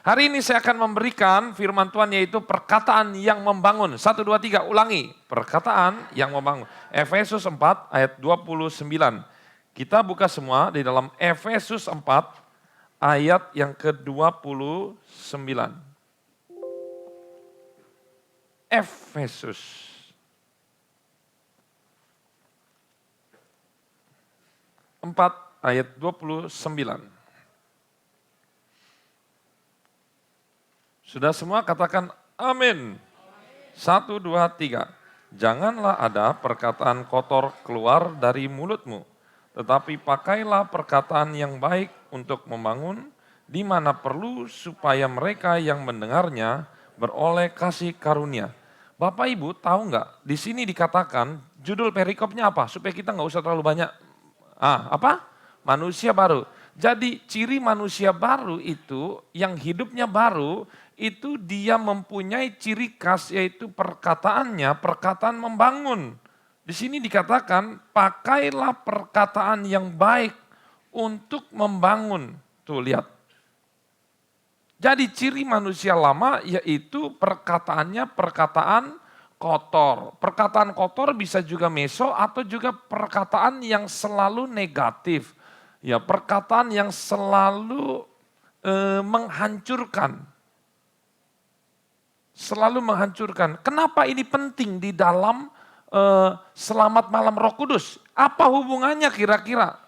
Hari ini saya akan memberikan firman Tuhan yaitu perkataan yang membangun. 1, 2, 3, ulangi. Perkataan yang membangun. Efesus 4 ayat 29. Kita buka semua di dalam Efesus 4 ayat yang ke-29. Efesus 4 ayat 29. Sudah semua katakan amin. 1, 2, 3. Janganlah ada perkataan kotor keluar dari mulutmu, tetapi pakailah perkataan yang baik untuk membangun, di mana perlu supaya mereka yang mendengarnya beroleh kasih karunia. Bapak Ibu tahu nggak? Di sini dikatakan judul perikopnya apa? Supaya kita nggak usah terlalu banyak. Apa? Manusia baru. Jadi ciri manusia baru itu yang hidupnya baru itu dia mempunyai ciri khas yaitu perkataannya, perkataan membangun. Di sini dikatakan pakailah perkataan yang baik untuk membangun. Tuh lihat. Jadi ciri manusia lama yaitu perkataannya perkataan kotor. Perkataan kotor bisa juga meso atau juga perkataan yang selalu negatif. Ya, perkataan yang selalu menghancurkan. Selalu menghancurkan. Kenapa ini penting di dalam selamat malam Roh Kudus? Apa hubungannya kira-kira?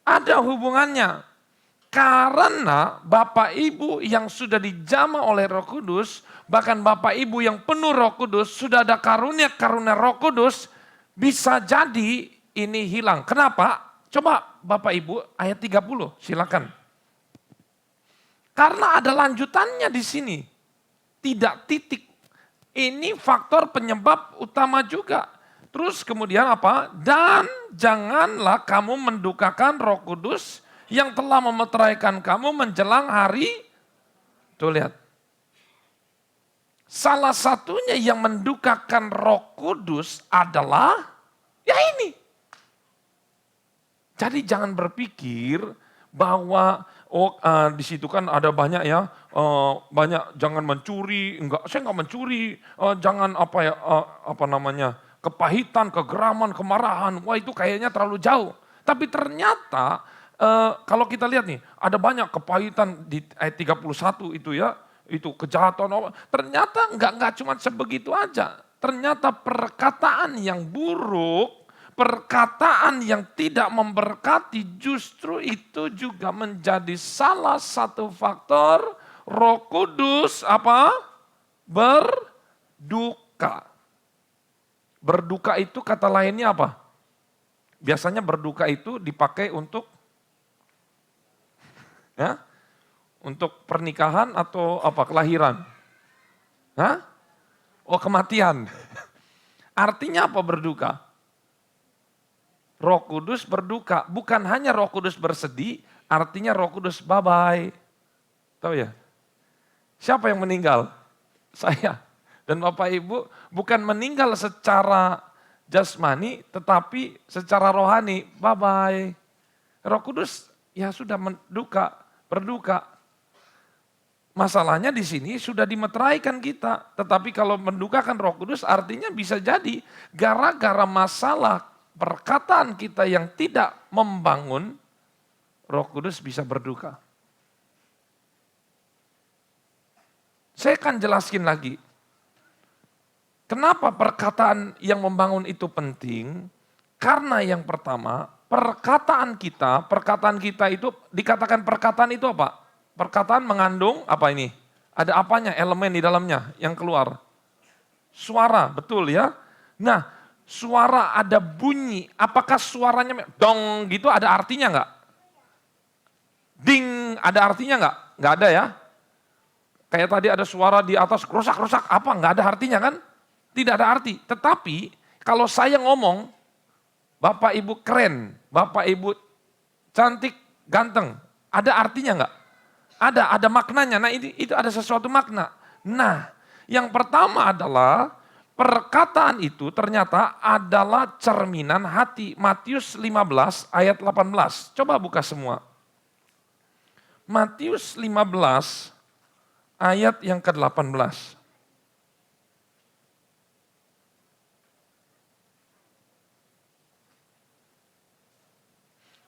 Ada hubungannya. Karena Bapak Ibu yang sudah dijamah oleh Roh Kudus, bahkan Bapak Ibu yang penuh Roh Kudus, sudah ada karunia-karunia Roh Kudus, bisa jadi ini hilang. Kenapa? Coba Bapak Ibu ayat 30, silakan. Karena ada lanjutannya di sini. Tidak titik. Ini faktor penyebab utama juga. Terus kemudian apa? Dan janganlah kamu mendukakan Roh Kudus yang telah memeteraikan kamu menjelang hari. Tuh lihat. Salah satunya yang mendukakan Roh Kudus adalah ya ini. Jadi jangan berpikir bahwa di situ kan ada banyak ya, banyak jangan mencuri, enggak, saya enggak mencuri, jangan kepahitan, kegeraman, kemarahan, wah itu kayaknya terlalu jauh. Tapi ternyata kalau kita lihat nih, ada banyak kepahitan di ayat 31 itu ya, itu kejahatan, ternyata enggak cuma sebegitu aja. Ternyata perkataan yang buruk, perkataan yang tidak memberkati justru itu juga menjadi salah satu faktor Roh Kudus berduka. Berduka itu kata lainnya apa? Biasanya berduka itu dipakai untuk untuk pernikahan atau apa? Kelahiran. Kematian. Artinya apa berduka? Roh Kudus berduka, bukan hanya Roh Kudus bersedih, artinya Roh Kudus bye-bye. Tahu ya? Siapa yang meninggal? Saya. Dan Bapak Ibu bukan meninggal secara jasmani, tetapi secara rohani, bye-bye. Roh Kudus ya sudah berduka. Masalahnya di sini sudah dimeteraikan kita, tetapi kalau mendukakan Roh Kudus artinya bisa jadi gara-gara masalah perkataan kita yang tidak membangun, Roh Kudus bisa berduka. Saya akan jelaskan lagi. Kenapa perkataan yang membangun itu penting? Karena yang pertama, perkataan kita itu dikatakan perkataan itu apa? Perkataan mengandung apa ini? Ada apanya? Elemen di dalamnya yang keluar. Suara, betul ya? Nah, suara ada bunyi, apakah suaranya dong gitu ada artinya enggak? Ding ada artinya enggak? Enggak ada ya. Kayak tadi ada suara di atas rusak-rusak apa? Enggak ada artinya kan? Tidak ada arti. Tetapi kalau saya ngomong, Bapak Ibu keren, Bapak Ibu cantik, ganteng, ada artinya enggak? Ada maknanya. Nah itu ada sesuatu makna. Nah yang pertama adalah perkataan itu ternyata adalah cerminan hati. Matius 15 ayat 18. Coba buka semua. Matius 15 ayat yang ke-18.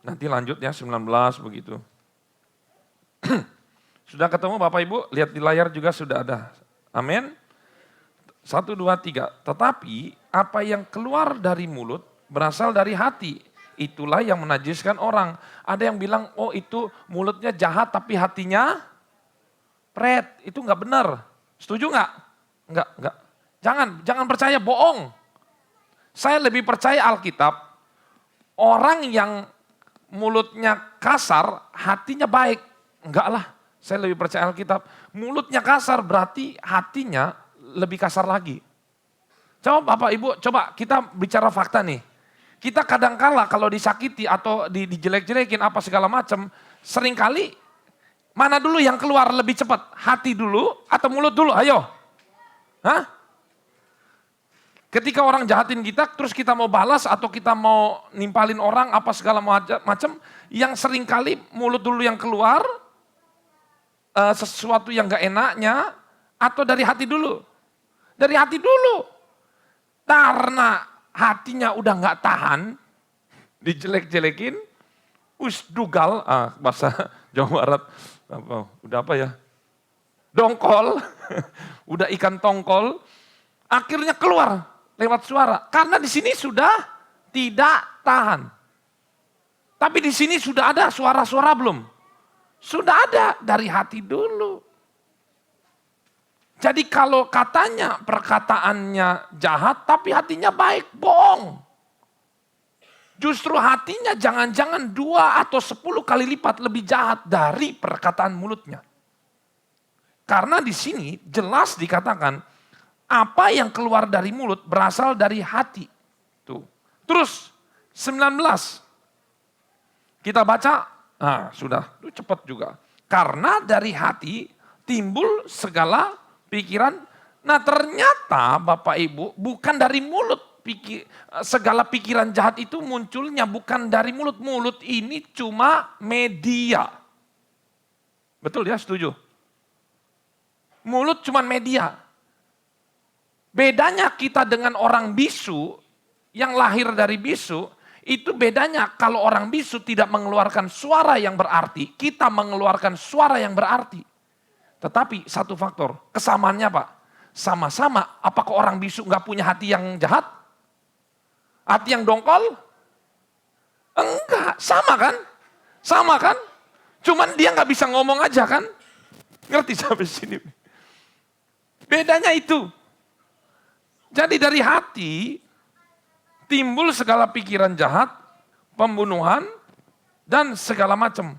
Nanti lanjut ya 19 begitu. Sudah ketemu Bapak Ibu? Lihat di layar juga sudah ada. Amin. 1, 2, 3. Tetapi apa yang keluar dari mulut berasal dari hati. Itulah yang menajiskan orang. Ada yang bilang, oh itu mulutnya jahat tapi hatinya pret. Itu enggak benar. Setuju enggak? Enggak. Jangan percaya, bohong. Saya lebih percaya Alkitab. Orang yang mulutnya kasar, hatinya baik. Enggak lah, saya lebih percaya Alkitab. Mulutnya kasar berarti hatinya lebih kasar lagi. Coba Bapak Ibu, coba kita bicara fakta nih. Kita kadangkala kalau disakiti atau dijelek-jelekin apa segala macam, seringkali mana dulu yang keluar lebih cepat? Hati dulu atau mulut dulu? Ayo. Hah? Ketika orang jahatin kita, terus kita mau balas atau kita mau nimpalin orang apa segala macam, yang seringkali mulut dulu yang keluar, sesuatu yang gak enaknya, atau dari hati dulu? Dari hati dulu. Karena hatinya udah gak tahan, dijelek-jelekin, usdugal, bahasa Jawa Barat, udah apa ya? Dongkol, udah ikan tongkol, akhirnya keluar lewat suara. Karena di sini sudah tidak tahan. Tapi di sini sudah ada suara-suara belum? Sudah ada dari hati dulu. Jadi kalau katanya perkataannya jahat tapi hatinya baik, bohong. Justru hatinya jangan-jangan 2 atau 10 kali lipat lebih jahat dari perkataan mulutnya. Karena di sini jelas dikatakan apa yang keluar dari mulut berasal dari hati. Tuh. Terus 19. Kita baca, sudah, itu cepat juga. Karena dari hati timbul segala pikiran. Nah ternyata Bapak Ibu bukan dari mulut. Segala pikiran jahat itu munculnya bukan dari mulut. Mulut ini cuma media. Betul ya, setuju? Mulut cuma media. Bedanya kita dengan orang bisu, yang lahir dari bisu, itu bedanya kalau orang bisu tidak mengeluarkan suara yang berarti, kita mengeluarkan suara yang berarti. Tetapi satu faktor, kesamaannya Pak, sama-sama apakah orang bisu nggak punya hati yang jahat? Hati yang dongkol? Enggak, sama kan? Sama kan? Cuman dia nggak bisa ngomong aja kan? Ngerti sampai sini? Bedanya itu. Jadi dari hati timbul segala pikiran jahat, pembunuhan, dan segala macam.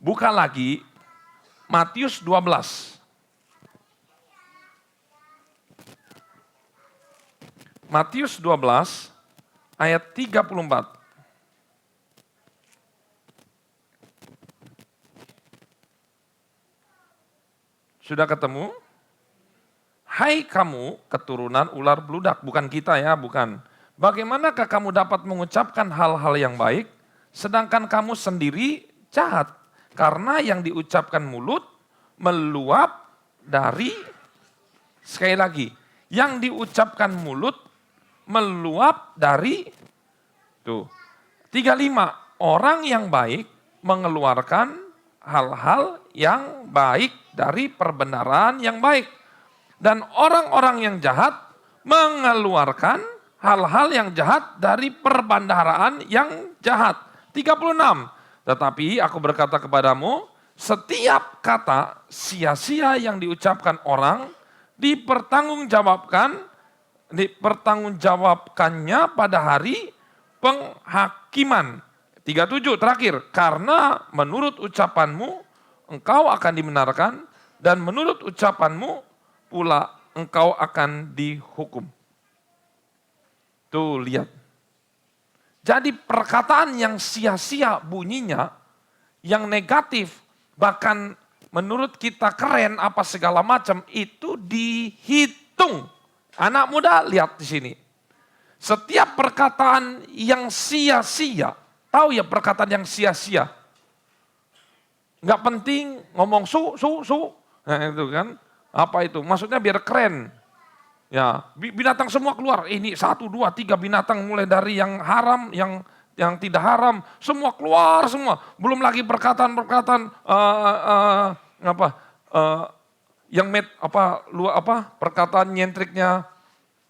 Buka lagi Matius 12. Matius 12 ayat 34. Sudah ketemu? Hai kamu keturunan ular beludak, bukan kita ya, bukan. Bagaimanakah kamu dapat mengucapkan hal-hal yang baik, sedangkan kamu sendiri jahat? Karena yang diucapkan mulut meluap dari, sekali lagi, yang diucapkan mulut meluap dari, 35, orang yang baik mengeluarkan hal-hal yang baik dari perbenaran yang baik. Dan orang-orang yang jahat mengeluarkan hal-hal yang jahat dari perbendaharaan yang jahat. 36. Tetapi aku berkata kepadamu, setiap kata sia-sia yang diucapkan orang dipertanggungjawabkannya pada hari penghakiman. 37 terakhir, karena menurut ucapanmu engkau akan dibenarkan dan menurut ucapanmu pula engkau akan dihukum. Tuh lihat. Jadi perkataan yang sia-sia bunyinya, yang negatif, bahkan menurut kita keren apa segala macam, itu dihitung. Anak muda lihat di sini. Setiap perkataan yang sia-sia, tahu ya perkataan yang sia-sia? Enggak penting ngomong su. Nah itu kan, apa itu? Maksudnya biar keren. Ya, binatang semua keluar. Ini 1, 2, 3 binatang mulai dari yang haram, yang tidak haram, semua keluar semua. Belum lagi perkataan-perkataan apa yang perkataan nyentriknya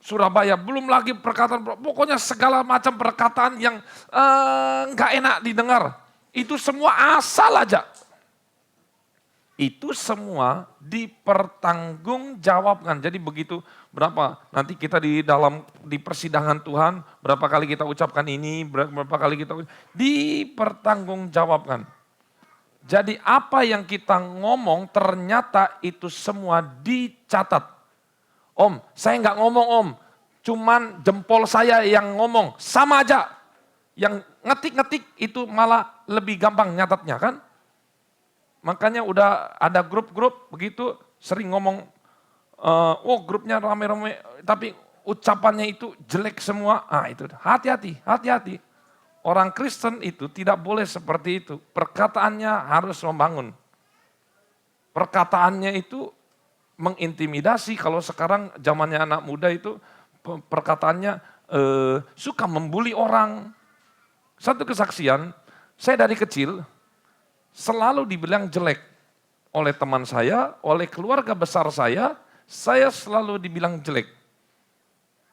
Surabaya, belum lagi perkataan, pokoknya segala macam perkataan yang nggak enak didengar. Itu semua asal aja. Itu semua dipertanggungjawabkan. Jadi begitu berapa nanti kita di persidangan Tuhan, berapa kali kita ucapkan ini, berapa kali kita dipertanggungjawabkan. Jadi apa yang kita ngomong ternyata itu semua dicatat. Om, saya nggak ngomong om, cuman jempol saya yang ngomong, sama aja. Yang ngetik-ngetik itu malah lebih gampang nyatatnya kan. Makanya udah ada grup-grup begitu sering ngomong, grupnya rame-rame tapi ucapannya itu jelek semua. Itu hati-hati. Orang Kristen itu tidak boleh seperti itu. Perkataannya harus membangun. Perkataannya itu mengintimidasi. Kalau sekarang zamannya anak muda itu perkataannya suka membuli orang. Satu kesaksian, saya dari kecil selalu dibilang jelek oleh teman saya, oleh keluarga besar saya selalu dibilang jelek.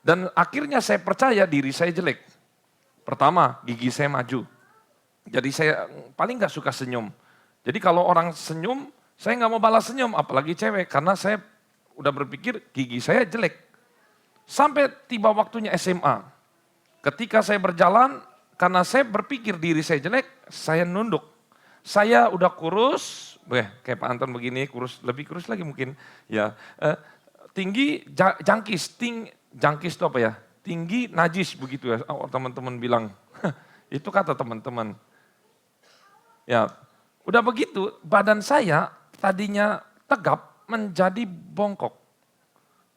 Dan akhirnya saya percaya diri saya jelek. Pertama, gigi saya maju. Jadi saya paling gak suka senyum. Jadi kalau orang senyum, saya nggak mau balas senyum, apalagi cewek, karena saya udah berpikir gigi saya jelek. Sampai tiba waktunya SMA, ketika saya berjalan, karena saya berpikir diri saya jelek, saya nunduk. Saya udah kurus, kayak Pak Anton begini, lebih kurus lagi mungkin. Ya, tinggi, jangkis itu apa ya? Tinggi, najis begitu ya, teman-teman bilang. Itu kata teman-teman. Ya, udah begitu, badan saya tadinya tegap menjadi bongkok.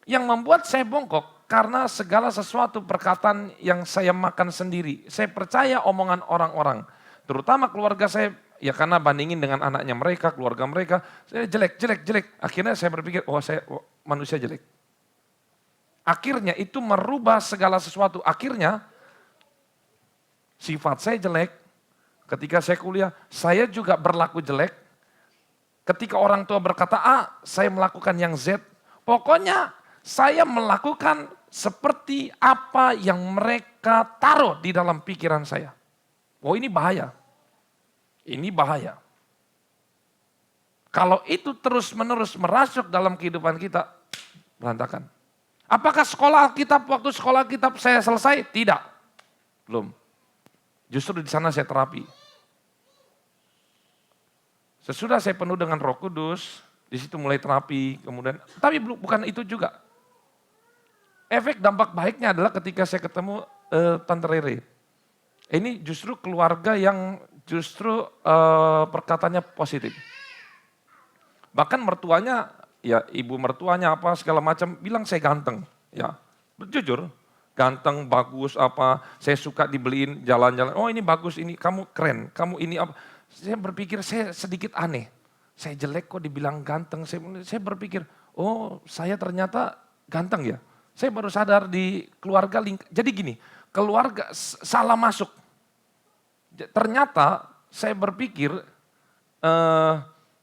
Yang membuat saya bongkok karena segala sesuatu perkataan yang saya makan sendiri. Saya percaya omongan orang-orang, terutama keluarga saya, ya karena bandingin dengan anaknya mereka, keluarga mereka, saya jelek. Akhirnya saya berpikir, saya manusia jelek. Akhirnya itu merubah segala sesuatu. Akhirnya sifat saya jelek. Ketika saya kuliah, saya juga berlaku jelek. Ketika orang tua berkata A, saya melakukan yang Z. Pokoknya saya melakukan seperti apa yang mereka taruh di dalam pikiran saya. Ini bahaya. Ini bahaya. Kalau itu terus-menerus merasuk dalam kehidupan kita, berantakan. Apakah waktu sekolah Alkitab saya selesai? Tidak. Belum. Justru di sana saya terapi. Sesudah saya penuh dengan Roh Kudus, di situ mulai terapi, kemudian, tapi bukan itu juga. Efek dampak baiknya adalah ketika saya ketemu Tante Rere. Ini justru keluarga yang justru perkataannya positif. Bahkan mertuanya, ya ibu mertuanya apa segala macam, bilang saya ganteng. Ya, jujur, ganteng, bagus apa, saya suka dibeliin jalan-jalan. Oh ini bagus, ini kamu keren, kamu ini apa. Saya berpikir saya sedikit aneh. Saya jelek kok dibilang ganteng. Saya berpikir, saya ternyata ganteng ya. Saya baru sadar di keluarga jadi gini, keluarga salah masuk. Ternyata saya berpikir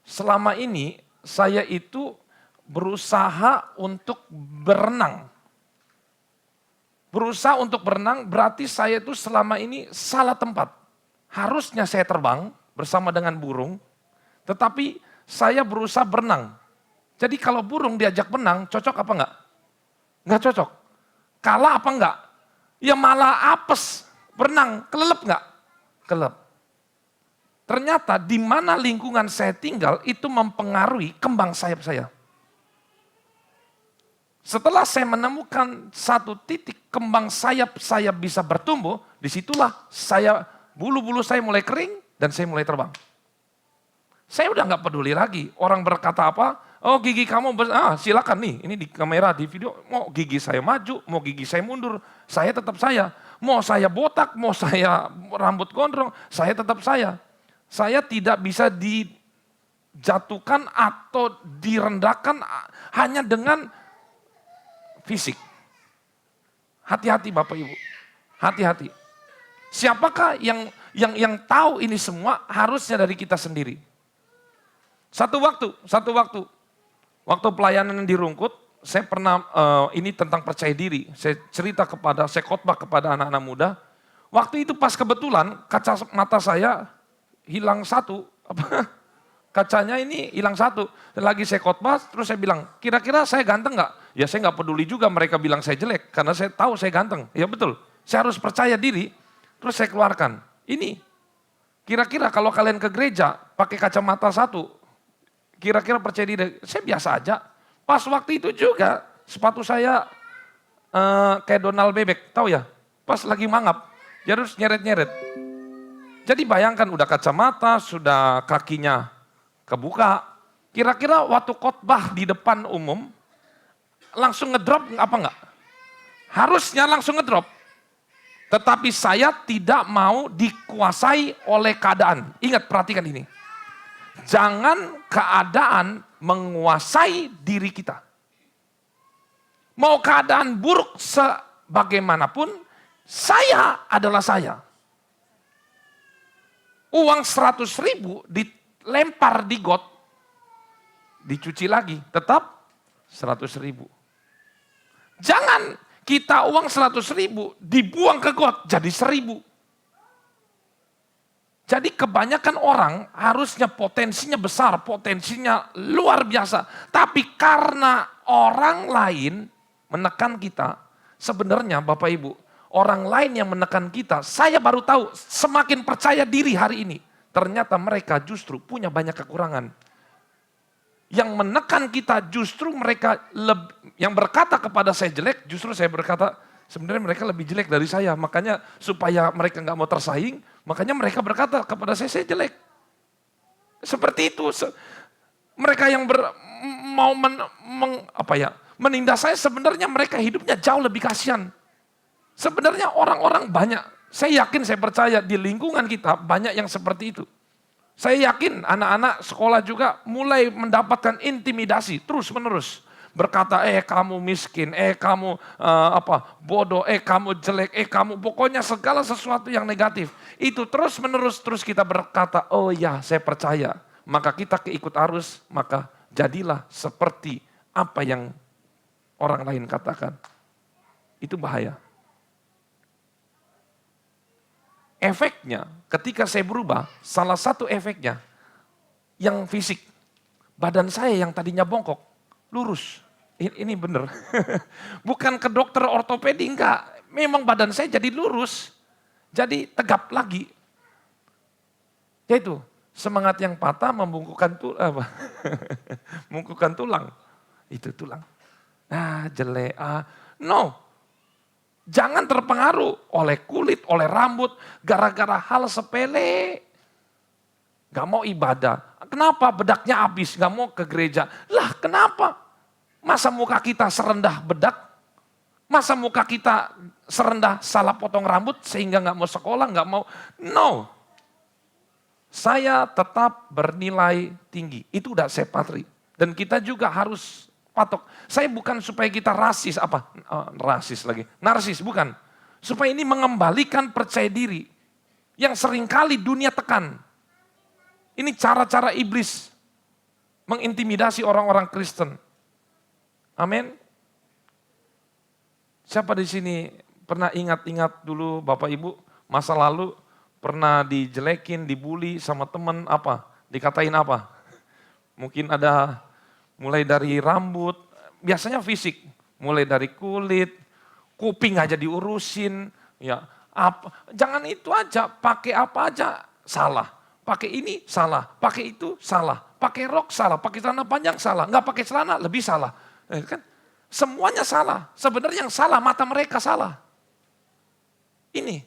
selama ini saya itu berusaha untuk berenang. Berusaha untuk berenang berarti saya itu selama ini salah tempat. Harusnya saya terbang bersama dengan burung, tetapi saya berusaha berenang. Jadi kalau burung diajak berenang, cocok apa enggak? Enggak cocok. Kalah apa enggak? Ya malah apes, berenang, kelelep enggak? Kelelep. Ternyata di mana lingkungan saya tinggal itu mempengaruhi kembang sayap saya. Setelah saya menemukan satu titik kembang sayap saya bisa bertumbuh, disitulah bulu-bulu saya mulai kering, dan saya mulai terbang. Saya udah gak peduli lagi. Orang berkata apa, gigi kamu, silakan nih, ini di kamera, di video. Mau gigi saya maju, mau gigi saya mundur, saya tetap saya. Mau saya botak, mau saya rambut gondrong, saya tetap saya. Saya tidak bisa dijatuhkan atau direndahkan hanya dengan fisik. Hati-hati Bapak Ibu, hati-hati. Siapakah yang tahu ini semua? Harusnya dari kita sendiri. Satu waktu pelayanan di Rungkut, saya pernah ini tentang percaya diri. Saya khotbah kepada anak-anak muda. Waktu itu pas kebetulan kaca mata saya hilang satu. Kacanya ini hilang satu. Lagi saya khotbah, terus saya bilang, kira-kira saya ganteng nggak? Ya saya nggak peduli juga mereka bilang saya jelek, karena saya tahu saya ganteng. Ya betul, saya harus percaya diri. Terus saya keluarkan, ini kira-kira kalau kalian ke gereja pakai kacamata satu, kira-kira percaya diri, saya biasa aja. Pas waktu itu juga sepatu saya kayak Donald Bebek, tahu ya? Pas lagi mangap, dia harus nyeret-nyeret. Jadi bayangkan udah kacamata, sudah kakinya kebuka. Kira-kira waktu khotbah di depan umum, langsung ngedrop apa enggak? Harusnya langsung ngedrop. Tetapi saya tidak mau dikuasai oleh keadaan. Ingat, perhatikan ini. Jangan keadaan menguasai diri kita. Mau keadaan buruk sebagaimanapun, saya adalah saya. Uang 100.000 dilempar di got, dicuci lagi, tetap 100.000. Jangan kita uang 100.000 dibuang ke got jadi 1.000. Jadi kebanyakan orang harusnya potensinya besar, potensinya luar biasa. Tapi karena orang lain menekan kita, sebenarnya Bapak Ibu, orang lain yang menekan kita, saya baru tahu semakin percaya diri hari ini. Ternyata mereka justru punya banyak kekurangan. Yang menekan kita justru mereka, yang berkata kepada saya jelek, justru saya berkata sebenarnya mereka lebih jelek dari saya. Makanya supaya mereka nggak mau tersaing, makanya mereka berkata kepada saya jelek. Seperti itu. Mereka yang mau menindas saya, sebenarnya mereka hidupnya jauh lebih kasihan. Sebenarnya orang-orang banyak, saya yakin, saya percaya di lingkungan kita banyak yang seperti itu. Saya yakin anak-anak sekolah juga mulai mendapatkan intimidasi terus menerus. Berkata, kamu miskin, kamu bodoh, kamu jelek, kamu, pokoknya segala sesuatu yang negatif. Itu terus menerus, terus kita berkata, oh ya saya percaya. Maka kita keikut arus, maka jadilah seperti apa yang orang lain katakan. Itu bahaya. Efeknya ketika saya berubah, salah satu efeknya yang fisik. Badan saya yang tadinya bongkok, lurus. Ini benar. Bukan ke dokter ortopedi, enggak. Memang badan saya jadi lurus. Jadi tegap lagi. Yaitu semangat yang patah membungkukkan membungkukkan tulang. Itu tulang. Jelek. No. Jangan terpengaruh oleh kulit, oleh rambut, gara-gara hal sepele. Gak mau ibadah. Kenapa? Bedaknya habis, gak mau ke gereja. Lah kenapa? Masa muka kita serendah bedak? Masa muka kita serendah salah potong rambut sehingga gak mau sekolah, gak mau? No. Saya tetap bernilai tinggi. Itu udah saya patri. Dan kita juga harus patok. Saya bukan supaya kita narsis, bukan. Supaya ini mengembalikan percaya diri yang seringkali dunia tekan. Ini cara-cara iblis mengintimidasi orang-orang Kristen. Amin. Siapa di sini pernah ingat-ingat dulu Bapak Ibu masa lalu pernah dijelekin, dibully sama teman dikatain apa? Mungkin ada mulai dari rambut, biasanya fisik, mulai dari kulit, kuping aja diurusin, ya jangan itu aja, pakai apa aja salah, pakai ini salah, pakai itu salah, pakai rok salah, pakai celana panjang salah, nggak pakai celana lebih salah, kan? Semuanya salah. Sebenarnya yang salah mata mereka salah. Ini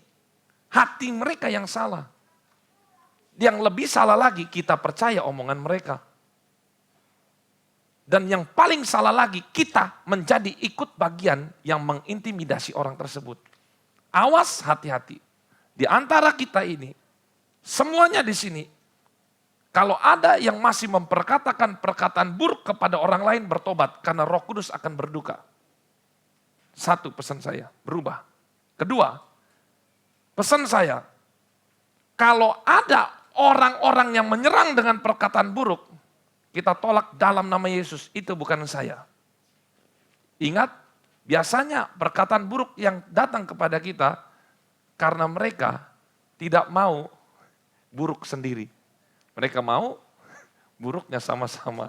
hati mereka yang salah. Yang lebih salah lagi kita percaya omongan mereka. Dan yang paling salah lagi, kita menjadi ikut bagian yang mengintimidasi orang tersebut. Awas, hati-hati. Di antara kita ini, semuanya di sini, Kalau ada yang masih memperkatakan perkataan buruk kepada orang lain, bertobat karena Roh Kudus akan berduka. Satu pesan saya, berubah. Kedua, pesan saya, kalau ada orang-orang yang menyerang dengan perkataan buruk, kita tolak dalam nama Yesus, itu bukan saya. Ingat, biasanya perkataan buruk yang datang kepada kita, karena mereka tidak mau buruk sendiri. Mereka mau buruknya sama-sama.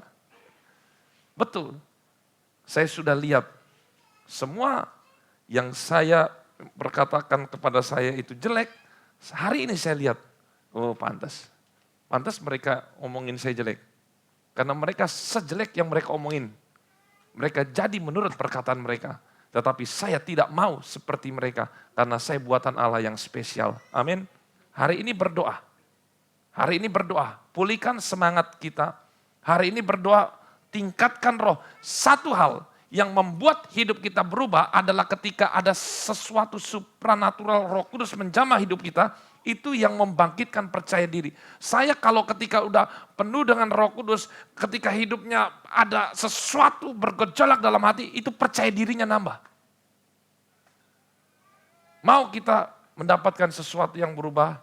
Betul, saya sudah lihat semua yang saya berkatakan kepada saya itu jelek, hari ini saya lihat, oh pantas. Pantas mereka omongin saya jelek. Karena mereka sejelek yang mereka omongin. Mereka jadi menurut perkataan mereka. Tetapi saya tidak mau seperti mereka. Karena saya buatan Allah yang spesial. Amin. Hari ini berdoa. Hari ini berdoa, pulihkan semangat kita. Hari ini berdoa, tingkatkan roh. Satu hal yang membuat hidup kita berubah adalah ketika ada sesuatu supranatural Roh Kudus menjamah hidup kita, itu yang membangkitkan percaya diri. Saya kalau ketika udah penuh dengan Roh Kudus, ketika hidupnya ada sesuatu bergejolak dalam hati, itu percaya dirinya nambah. Mau kita mendapatkan sesuatu yang berubah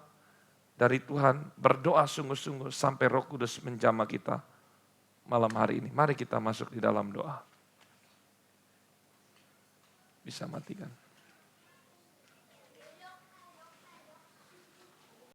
dari Tuhan, berdoa sungguh-sungguh sampai Roh Kudus menjamah kita malam hari ini. Mari kita masuk di dalam doa. Bisa matikan.